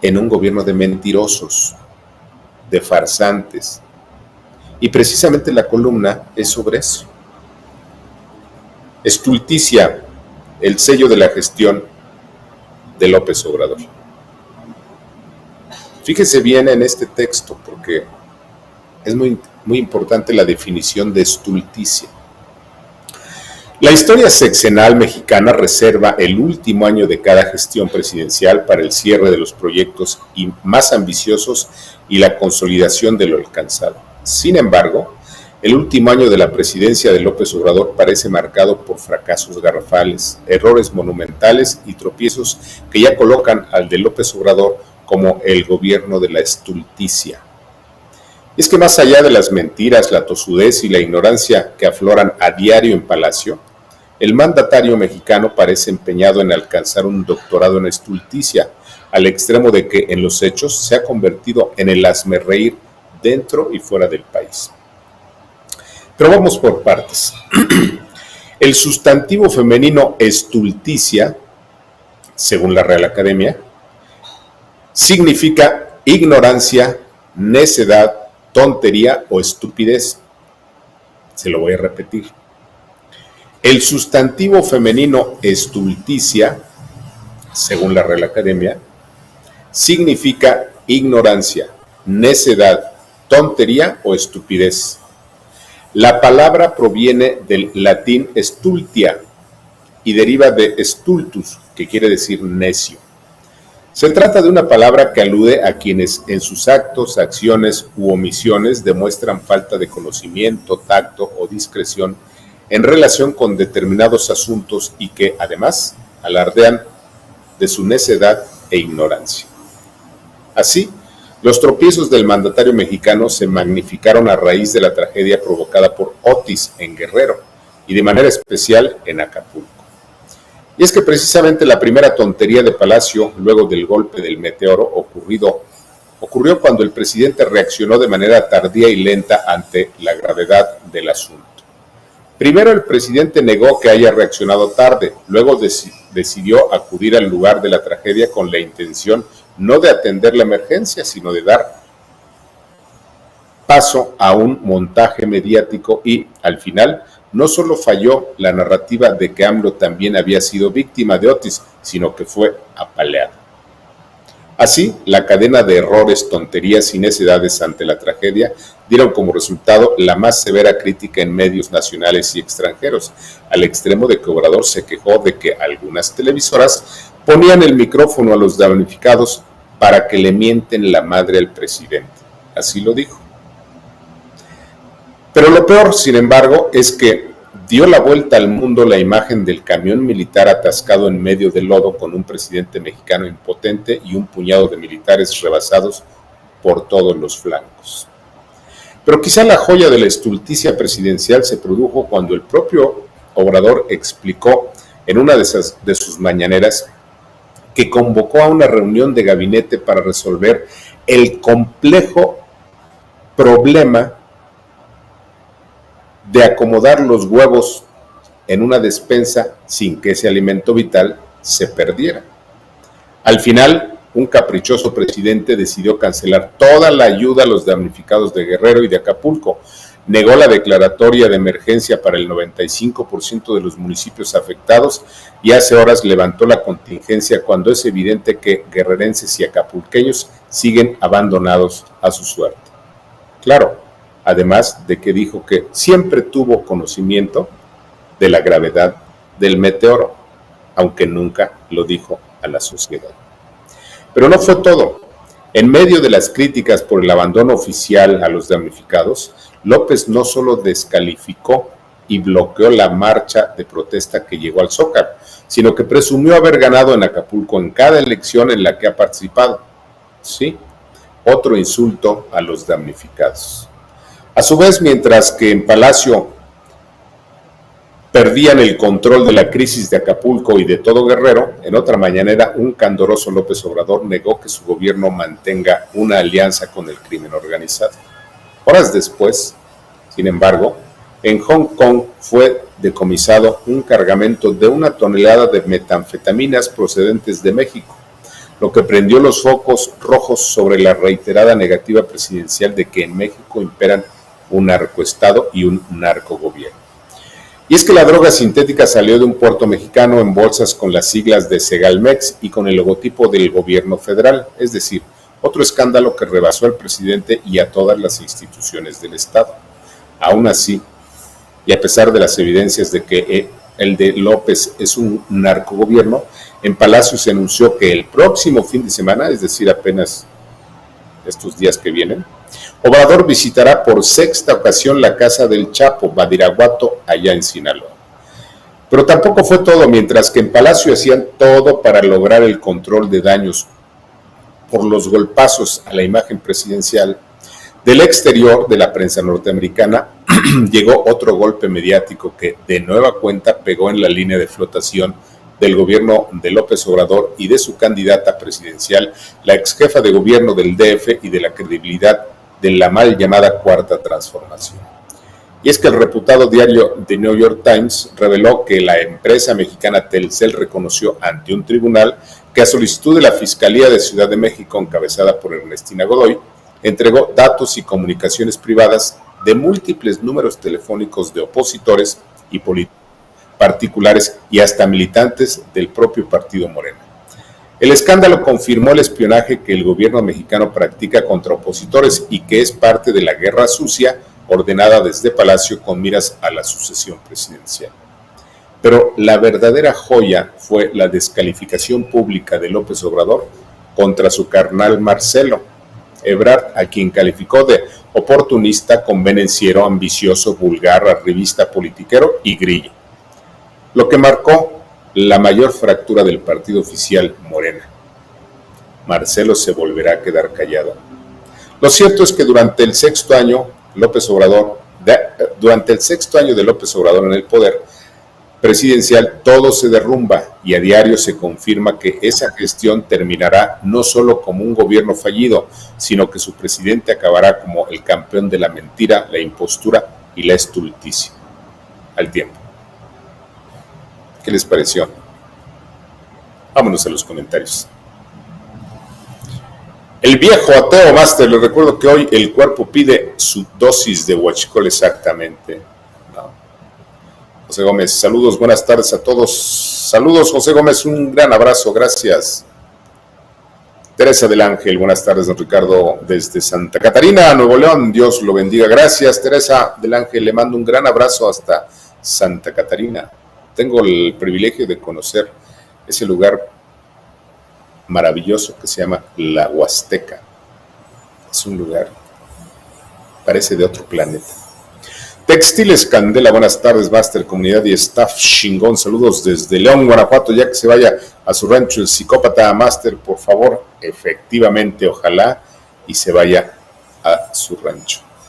en un gobierno de mentirosos, de farsantes. Y precisamente la columna es sobre eso. Estulticia, el sello de la gestión de López Obrador. Fíjese bien en este texto, porque es muy importante la definición de estulticia. La historia sexenal mexicana reserva el último año de cada gestión presidencial para el cierre de los proyectos más ambiciosos y la consolidación de lo alcanzado. Sin embargo, el último año de la presidencia de López Obrador parece marcado por fracasos garrafales, errores monumentales y tropiezos que ya colocan al de López Obrador como el gobierno de la estulticia. Es que más allá de las mentiras, la tosudez y la ignorancia que afloran a diario en Palacio, el mandatario mexicano parece empeñado en alcanzar un doctorado en estulticia, al extremo de que en los hechos se ha convertido en el hazmerreír dentro y fuera del país. Pero vamos por partes. El sustantivo femenino estulticia, según la Real Academia, significa ignorancia, necedad, tontería o estupidez. Se lo voy a repetir. El sustantivo femenino estulticia, según la Real Academia, significa ignorancia, necedad, tontería o estupidez. La palabra proviene del latín stultia y deriva de stultus, que quiere decir necio. Se trata de una palabra que alude a quienes en sus actos, acciones u omisiones demuestran falta de conocimiento, tacto o discreción en relación con determinados asuntos y que, además, alardean de su necedad e ignorancia. Así, los tropiezos del mandatario mexicano se magnificaron a raíz de la tragedia provocada por Otis en Guerrero y de manera especial en Acapulco. Y es que precisamente la primera tontería de Palacio, luego del golpe del meteoro, ocurrió cuando el presidente reaccionó de manera tardía y lenta ante la gravedad del asunto. Primero, el presidente negó que haya reaccionado tarde, luego decidió acudir al lugar de la tragedia con la intención no de atender la emergencia, sino de dar paso a un montaje mediático y, al final, no solo falló la narrativa de que AMLO también había sido víctima de Otis, sino que fue apaleado. Así, la cadena de errores, tonterías y necedades ante la tragedia dieron como resultado la más severa crítica en medios nacionales y extranjeros, al extremo de que Obrador se quejó de que algunas televisoras ponían el micrófono a los damnificados para que le mienten la madre al presidente. Así lo dijo. Pero lo peor, sin embargo, es que dio la vuelta al mundo la imagen del camión militar atascado en medio del lodo con un presidente mexicano impotente y un puñado de militares rebasados por todos los flancos. Pero quizá la joya de la estulticia presidencial se produjo cuando el propio Obrador explicó en una de sus mañaneras que convocó a una reunión de gabinete para resolver el complejo problema de acomodar los huevos en una despensa sin que ese alimento vital se perdiera. Al final, un caprichoso presidente decidió cancelar toda la ayuda a los damnificados de Guerrero y de Acapulco, negó la declaratoria de emergencia para el 95% de los municipios afectados y hace horas levantó la contingencia cuando es evidente que guerrerenses y acapulqueños siguen abandonados a su suerte. Claro, además de que dijo que siempre tuvo conocimiento de la gravedad del meteoro, aunque nunca lo dijo a la sociedad. Pero no fue todo. En medio de las críticas por el abandono oficial a los damnificados, López no solo descalificó y bloqueó la marcha de protesta que llegó al Zócalo, sino que presumió haber ganado en Acapulco en cada elección en la que ha participado. Sí, otro insulto a los damnificados. A su vez, mientras que en Palacio perdían el control de la crisis de Acapulco y de todo Guerrero, en otra mañanera un candoroso López Obrador negó que su gobierno mantenga una alianza con el crimen organizado. Horas después, sin embargo, en Hong Kong fue decomisado un cargamento de 1 tonelada de metanfetaminas procedentes de México, lo que prendió los focos rojos sobre la reiterada negativa presidencial de que en México imperan un narcoestado y un narcogobierno. Y es que la droga sintética salió de un puerto mexicano en bolsas con las siglas de Segalmex y con el logotipo del gobierno federal, es decir, otro escándalo que rebasó al presidente y a todas las instituciones del Estado. Aún así, y a pesar de las evidencias de que el de López es un narcogobierno, en Palacio se anunció que el próximo fin de semana, es decir, apenas estos días que vienen, Obrador visitará por sexta ocasión la casa del Chapo, Badiraguato, allá en Sinaloa. Pero tampoco fue todo, mientras que en Palacio hacían todo para lograr el control de daños por los golpazos a la imagen presidencial. Del exterior de la prensa norteamericana llegó otro golpe mediático que de nueva cuenta pegó en la línea de flotación del gobierno de López Obrador y de su candidata presidencial, la ex jefa de gobierno del DF, y de la credibilidad de la mal llamada Cuarta Transformación. Y es que el reputado diario The New York Times reveló que la empresa mexicana Telcel reconoció ante un tribunal que a solicitud de la Fiscalía de Ciudad de México, encabezada por Ernestina Godoy, entregó datos y comunicaciones privadas de múltiples números telefónicos de opositores y políticos particulares y hasta militantes del propio partido Morena. El escándalo confirmó el espionaje que el gobierno mexicano practica contra opositores y que es parte de la guerra sucia ordenada desde Palacio con miras a la sucesión presidencial. Pero la verdadera joya fue la descalificación pública de López Obrador contra su carnal Marcelo Ebrard, a quien calificó de oportunista, convenenciero, ambicioso, vulgar, arribista, politiquero y grillo, lo que marcó la mayor fractura del partido oficial Morena. Marcelo se volverá a quedar callado. Lo cierto es que durante el sexto año de López Obrador en el poder presidencial, todo se derrumba y a diario se confirma que esa gestión terminará no solo como un gobierno fallido, sino que su presidente acabará como el campeón de la mentira, la impostura y la estulticia. Al tiempo. ¿Qué les pareció? Vámonos a los comentarios. El viejo ateo Master, les recuerdo que hoy el cuerpo pide su dosis de huachicol exactamente. No. José Gómez, saludos, buenas tardes a todos. Saludos, José Gómez, un gran abrazo, gracias. Teresa del Ángel, buenas tardes, don Ricardo, desde Santa Catarina, Nuevo León, Dios lo bendiga. Gracias, Teresa del Ángel, le mando un gran abrazo hasta Santa Catarina. Tengo el privilegio de conocer ese lugar maravilloso que se llama La Huasteca. Es un lugar, parece de otro planeta. Textiles Candela, buenas tardes, Master, comunidad y staff chingón. Saludos desde León, Guanajuato, ya que se vaya a su rancho el psicópata Master, por favor. Efectivamente, ojalá y se vaya a su rancho.